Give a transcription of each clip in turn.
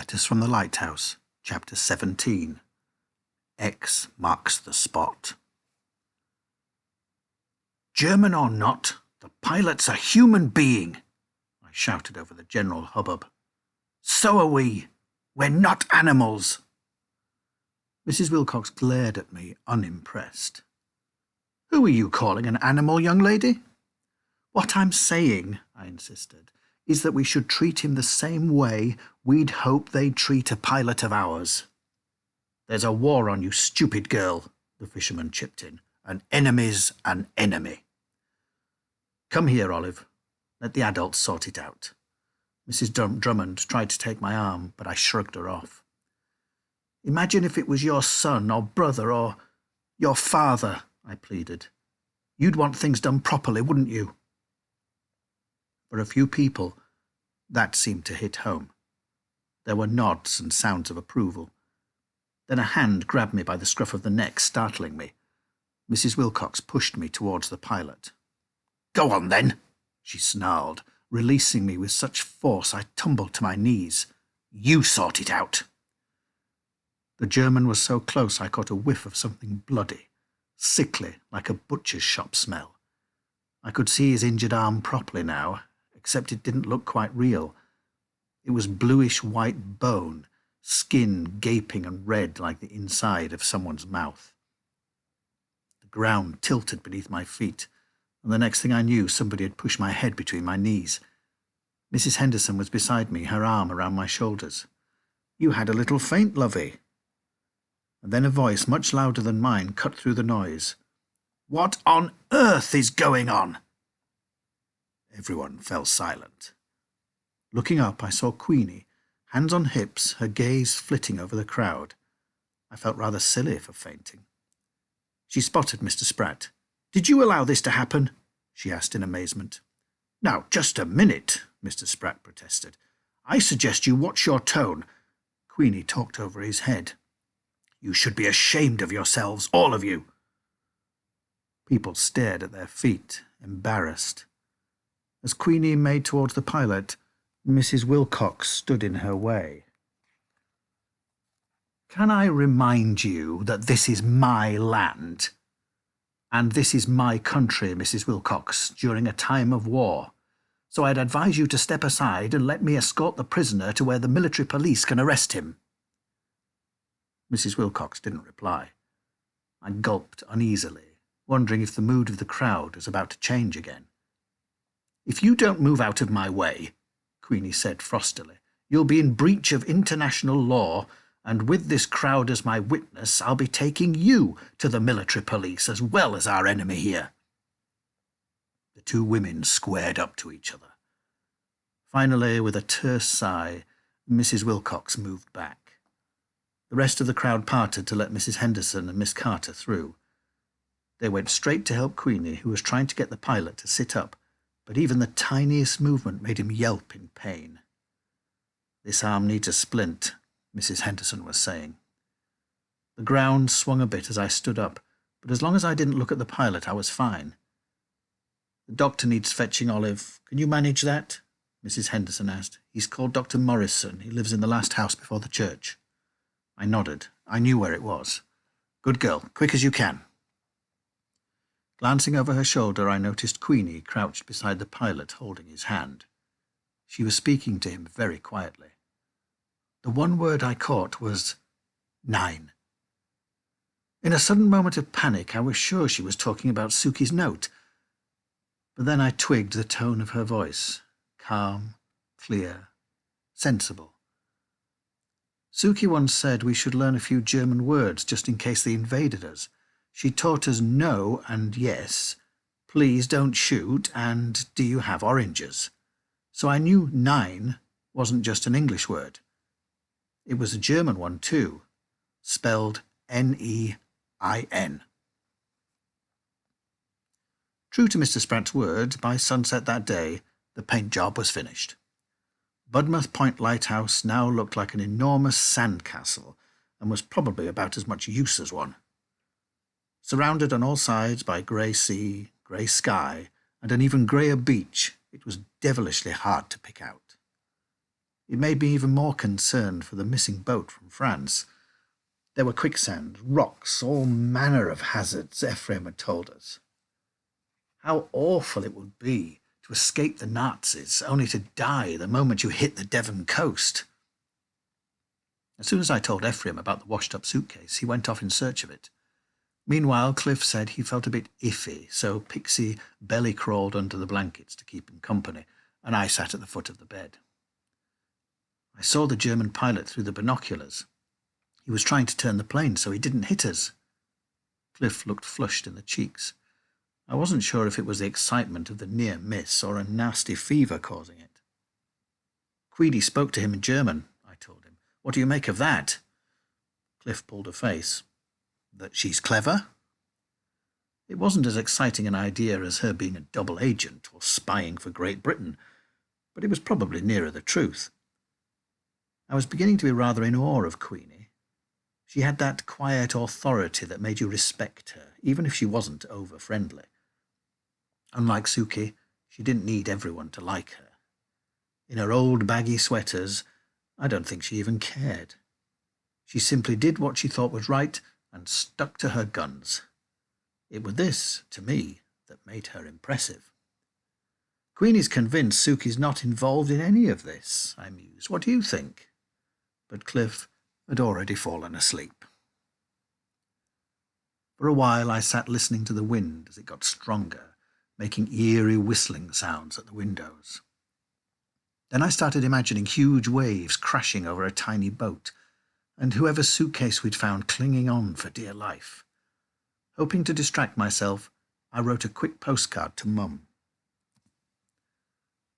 Letters from the Lighthouse, Chapter 17. X marks the spot. "German or not, the pilot's a human being," I shouted over the general hubbub. "So are we. We're not animals." Mrs. Wilcox glared at me, unimpressed. "Who are you calling an animal, young lady?" "What I'm saying," I insisted, "is that we should treat him the same way we'd hope they'd treat a pilot of ours." "There's a war on, you stupid girl," the fisherman chipped in. "An enemy's an enemy." "Come here, Olive. Let the adults sort it out." Mrs. Drummond tried to take my arm, but I shrugged her off. "Imagine if it was your son or brother or your father," I pleaded. "You'd want things done properly, wouldn't you?" For a few people, that seemed to hit home. There were nods and sounds of approval. Then a hand grabbed me by the scruff of the neck, startling me. Mrs. Wilcox pushed me towards the pilot. "Go on, then," she snarled, releasing me with such force I tumbled to my knees. "You sort it out." The German was so close I caught a whiff of something bloody, sickly, like a butcher's shop smell. I could see his injured arm properly now, except it didn't look quite real. It was bluish-white bone, skin gaping and red like the inside of someone's mouth. The ground tilted beneath my feet, and the next thing I knew, somebody had pushed my head between my knees. Mrs. Henderson was beside me, her arm around my shoulders. "You had a little faint, lovey." And then a voice much louder than mine cut through the noise. "What on earth is going on?" Everyone fell silent. Looking up, I saw Queenie, hands on hips, her gaze flitting over the crowd. I felt rather silly for fainting. She spotted Mr. Spratt. "Did you allow this to happen?" she asked in amazement. "Now, just a minute," Mr. Spratt protested. "I suggest you watch your tone." Queenie talked over his head. "You should be ashamed of yourselves, all of you." People stared at their feet, embarrassed. As Queenie made towards the pilot, Mrs. Wilcox stood in her way. "Can I remind you that this is my land? And this is my country, Mrs. Wilcox, during a time of war. So I'd advise you to step aside and let me escort the prisoner to where the military police can arrest him." Mrs. Wilcox didn't reply. I gulped uneasily, wondering if the mood of the crowd was about to change again. "If you don't move out of my way," Queenie said frostily, "you'll be in breach of international law, and with this crowd as my witness, I'll be taking you to the military police as well as our enemy here." The two women squared up to each other. Finally, with a terse sigh, Mrs. Wilcox moved back. The rest of the crowd parted to let Mrs. Henderson and Miss Carter through. They went straight to help Queenie, who was trying to get the pilot to sit up, but even the tiniest movement made him yelp in pain. "This arm needs a splint," Mrs. Henderson was saying. The ground swung a bit as I stood up, but as long as I didn't look at the pilot, I was fine. "The doctor needs fetching, Olive. Can you manage that?" Mrs. Henderson asked. "He's called Dr. Morrison. He lives in the last house before the church." I nodded. I knew where it was. "Good girl. Quick as you can." Glancing over her shoulder, I noticed Queenie crouched beside the pilot, holding his hand. She was speaking to him very quietly. The one word I caught was 9. In a sudden moment of panic, I was sure she was talking about Suki's note. But then I twigged the tone of her voice. Calm, clear, sensible. Suki once said we should learn a few German words just in case they invaded us. She taught us no and yes, please don't shoot, and do you have oranges? So I knew 9 wasn't just an English word. It was a German one too, spelled Nein. True to Mr. Spratt's word, by sunset that day, the paint job was finished. Budmouth Point Lighthouse now looked like an enormous sandcastle and was probably about as much use as one. Surrounded on all sides by grey sea, grey sky, and an even greyer beach, it was devilishly hard to pick out. It made me even more concerned for the missing boat from France. There were quicksands, rocks, all manner of hazards, Ephraim had told us. How awful it would be to escape the Nazis, only to die the moment you hit the Devon coast. As soon as I told Ephraim about the washed-up suitcase, he went off in search of it. Meanwhile, Cliff said he felt a bit iffy, so Pixie belly-crawled under the blankets to keep him company, and I sat at the foot of the bed. I saw the German pilot through the binoculars. He was trying to turn the plane so he didn't hit us. Cliff looked flushed in the cheeks. I wasn't sure if it was the excitement of the near miss or a nasty fever causing it. Queenie spoke to him in German, I told him. What do you make of that? Cliff pulled a face. That she's clever? It wasn't as exciting an idea as her being a double agent or spying for Great Britain, but it was probably nearer the truth. I was beginning to be rather in awe of Queenie. She had that quiet authority that made you respect her, even if she wasn't over-friendly. Unlike Suki, she didn't need everyone to like her. In her old baggy sweaters, I don't think she even cared. She simply did what she thought was right and stuck to her guns. It was this, to me, that made her impressive. Queenie's convinced Suki's not involved in any of this, I mused. What do you think? But Cliff had already fallen asleep. For a while I sat listening to the wind as it got stronger, making eerie whistling sounds at the windows. Then I started imagining huge waves crashing over a tiny boat, and whoever's suitcase we'd found clinging on for dear life. Hoping to distract myself, I wrote a quick postcard to Mum.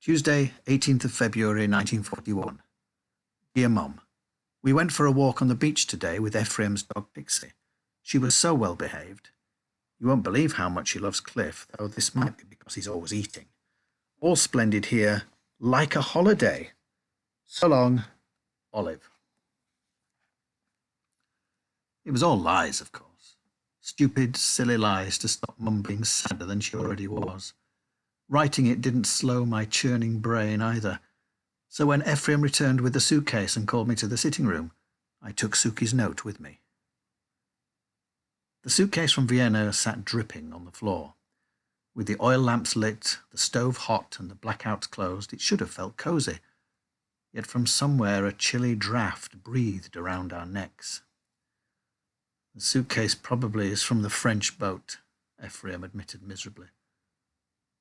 Tuesday, 18th of February 1941. Dear Mum, we went for a walk on the beach today with Ephraim's dog Pixie. She was so well behaved. You won't believe how much she loves Cliff, though this might be because he's always eating. All splendid here, like a holiday. So long, Olive. It was all lies, of course. Stupid, silly lies to stop Mum being sadder than she already was. Writing it didn't slow my churning brain either. So when Ephraim returned with the suitcase and called me to the sitting room, I took Suki's note with me. The suitcase from Vienna sat dripping on the floor. With the oil lamps lit, the stove hot, and the blackouts closed, it should have felt cosy. Yet from somewhere a chilly draught breathed around our necks. The suitcase probably is from the French boat, Ephraim admitted miserably.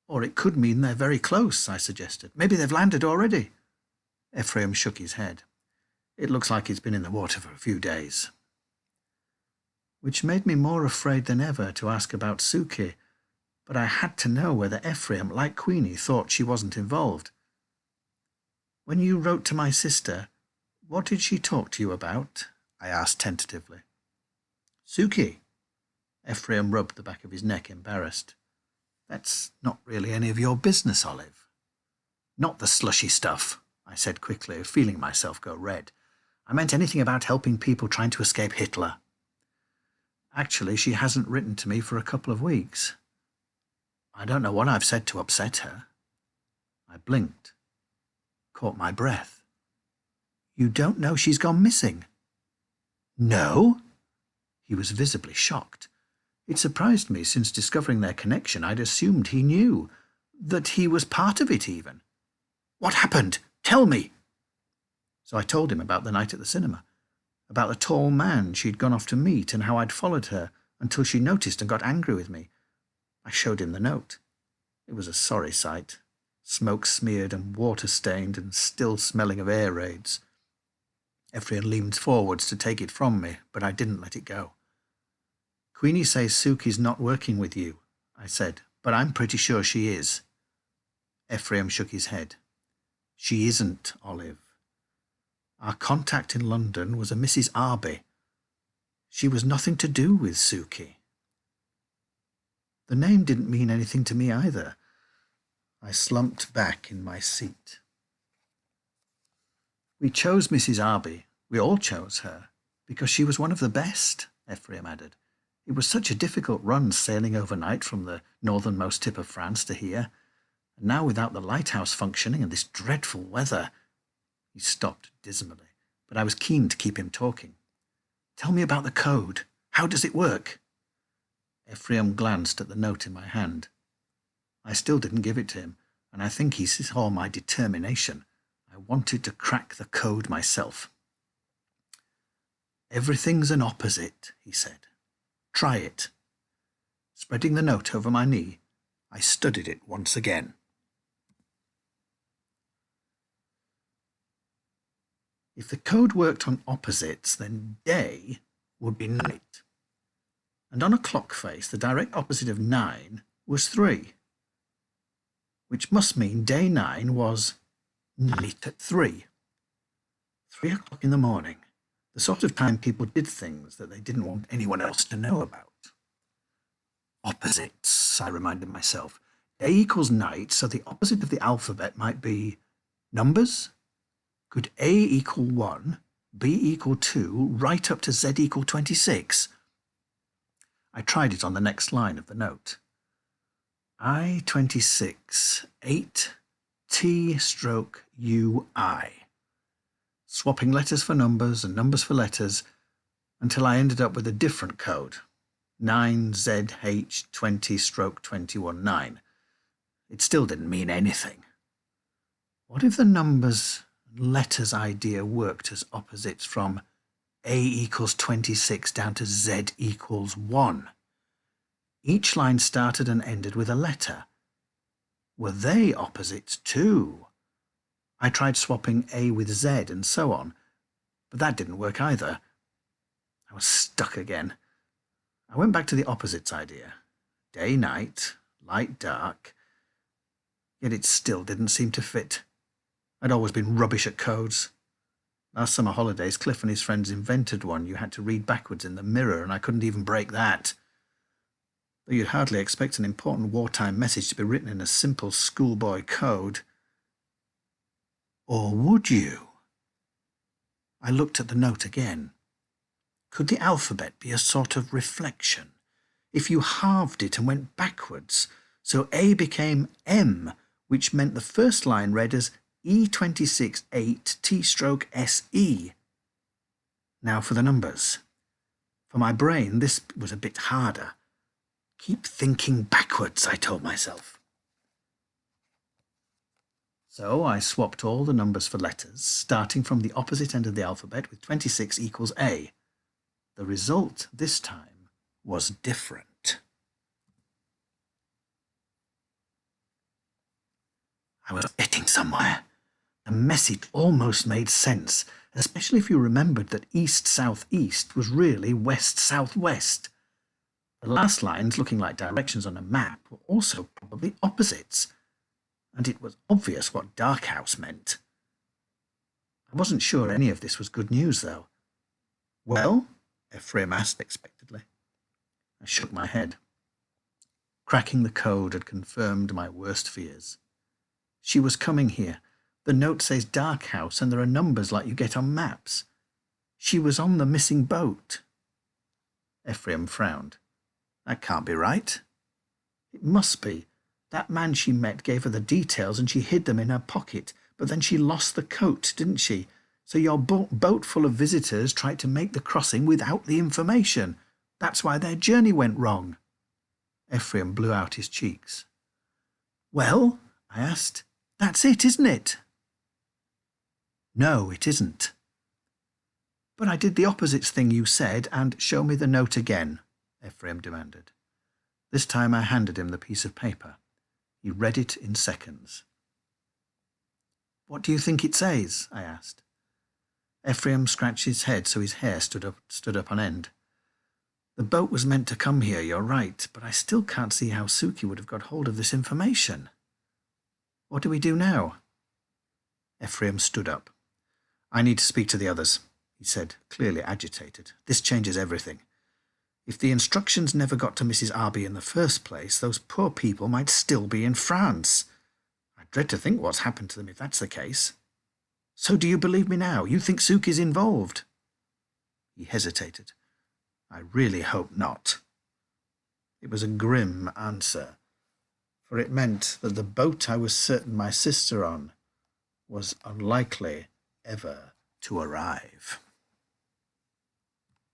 Or it could mean they're very close, I suggested. Maybe they've landed already. Ephraim shook his head. It looks like he's been in the water for a few days. Which made me more afraid than ever to ask about Suki, but I had to know whether Ephraim, like Queenie, thought she wasn't involved. When you wrote to my sister, what did she talk to you about? I asked tentatively. Suki. Ephraim rubbed the back of his neck, embarrassed. That's not really any of your business, Olive. Not the slushy stuff, I said quickly, feeling myself go red. I meant anything about helping people trying to escape Hitler. Actually, she hasn't written to me for a couple of weeks. I don't know what I've said to upset her. I blinked, caught my breath. You don't know she's gone missing? No? He was visibly shocked. It surprised me, since discovering their connection, I'd assumed he knew, that he was part of it even. What happened? Tell me! So I told him about the night at the cinema, about the tall man she'd gone off to meet and how I'd followed her until she noticed and got angry with me. I showed him the note. It was a sorry sight, smoke-smeared and water-stained and still smelling of air raids. Ephraim leaned forwards to take it from me, but I didn't let it go. Queenie says Suki's not working with you, I said, but I'm pretty sure she is. Ephraim shook his head. She isn't, Olive. Our contact in London was a Mrs. Arby. She was nothing to do with Suki. The name didn't mean anything to me either. I slumped back in my seat. We chose Mrs. Arby, we all chose her, because she was one of the best, Ephraim added. It was such a difficult run sailing overnight from the northernmost tip of France to here, and now without the lighthouse functioning and this dreadful weather, He stopped dismally, but I was keen to keep him talking. Tell me about the code. How does it work? Ephraim glanced at the note in my hand. I still didn't give it to him, and I think he saw my determination. I wanted to crack the code myself. Everything's an opposite, he said. Try it. Spreading the note over my knee, I studied it once again. If the code worked on opposites, then day would be night. And on a clock face, the direct opposite of 9 was 3, which must mean day 9 was night at 3. 3 o'clock in the morning, the sort of time people did things that they didn't want anyone else to know about. Opposites, I reminded myself. Day equals night, so the opposite of the alphabet might be numbers. Could A equal 1, B equal 2, right up to Z equal 26? I tried it on the next line of the note. I-26, 8, T/UI. Swapping letters for numbers and numbers for letters until I ended up with a different code. 9ZH20/219. It still didn't mean anything. What if the numbers and letters idea worked as opposites from A equals 26 down to Z equals 1? Each line started and ended with a letter. Were they opposites too? I tried swapping A with Z and so on, but that didn't work either. I was stuck again. I went back to the opposites idea. Day, night, light, dark. Yet it still didn't seem to fit. I'd always been rubbish at codes. Last summer holidays, Cliff and his friends invented one you had to read backwards in the mirror, and I couldn't even break that. Though you'd hardly expect an important wartime message to be written in a simple schoolboy code. Or would you? I looked at the note again. Could the alphabet be a sort of reflection? If you halved it and went backwards, so A became M, which meant the first line read as E26 8 T/SE. Now for the numbers. For my brain, this was a bit harder. Keep thinking backwards, I told myself. So I swapped all the numbers for letters, starting from the opposite end of the alphabet with 26 equals A. The result this time was different. I was getting somewhere. The message almost made sense, especially if you remembered that east-southeast was really west-southwest. The last lines, looking like directions on a map, were also probably opposites, and it was obvious what dark house meant. I wasn't sure any of this was good news, though. Well? Ephraim asked expectedly. I shook my head. Cracking the code had confirmed my worst fears. She was coming here. The note says dark house, and there are numbers like you get on maps. She was on the missing boat. Ephraim frowned. That can't be right. It must be. That man she met gave her the details and she hid them in her pocket, but then she lost the coat, didn't she? So your boat full of visitors tried to make the crossing without the information. That's why their journey went wrong. Ephraim blew out his cheeks. Well, I asked, that's it, isn't it? No, it isn't. But I did the opposites thing you said, and show me the note again, Ephraim demanded. This time I handed him the piece of paper. He read it in seconds. What do you think it says? I asked. Ephraim scratched his head so his hair stood up on end. The boat was meant to come here, you're right, but I still can't see how Suki would have got hold of this information. What do we do now? Ephraim stood up. I need to speak to the others, he said, clearly agitated. This changes everything. If the instructions never got to Mrs. Arby in the first place, those poor people might still be in France. I dread to think what's happened to them if that's the case. So do you believe me now? You think Suki's involved? He hesitated. I really hope not. It was a grim answer, for it meant that the boat I was certain my sister on was unlikely ever to arrive.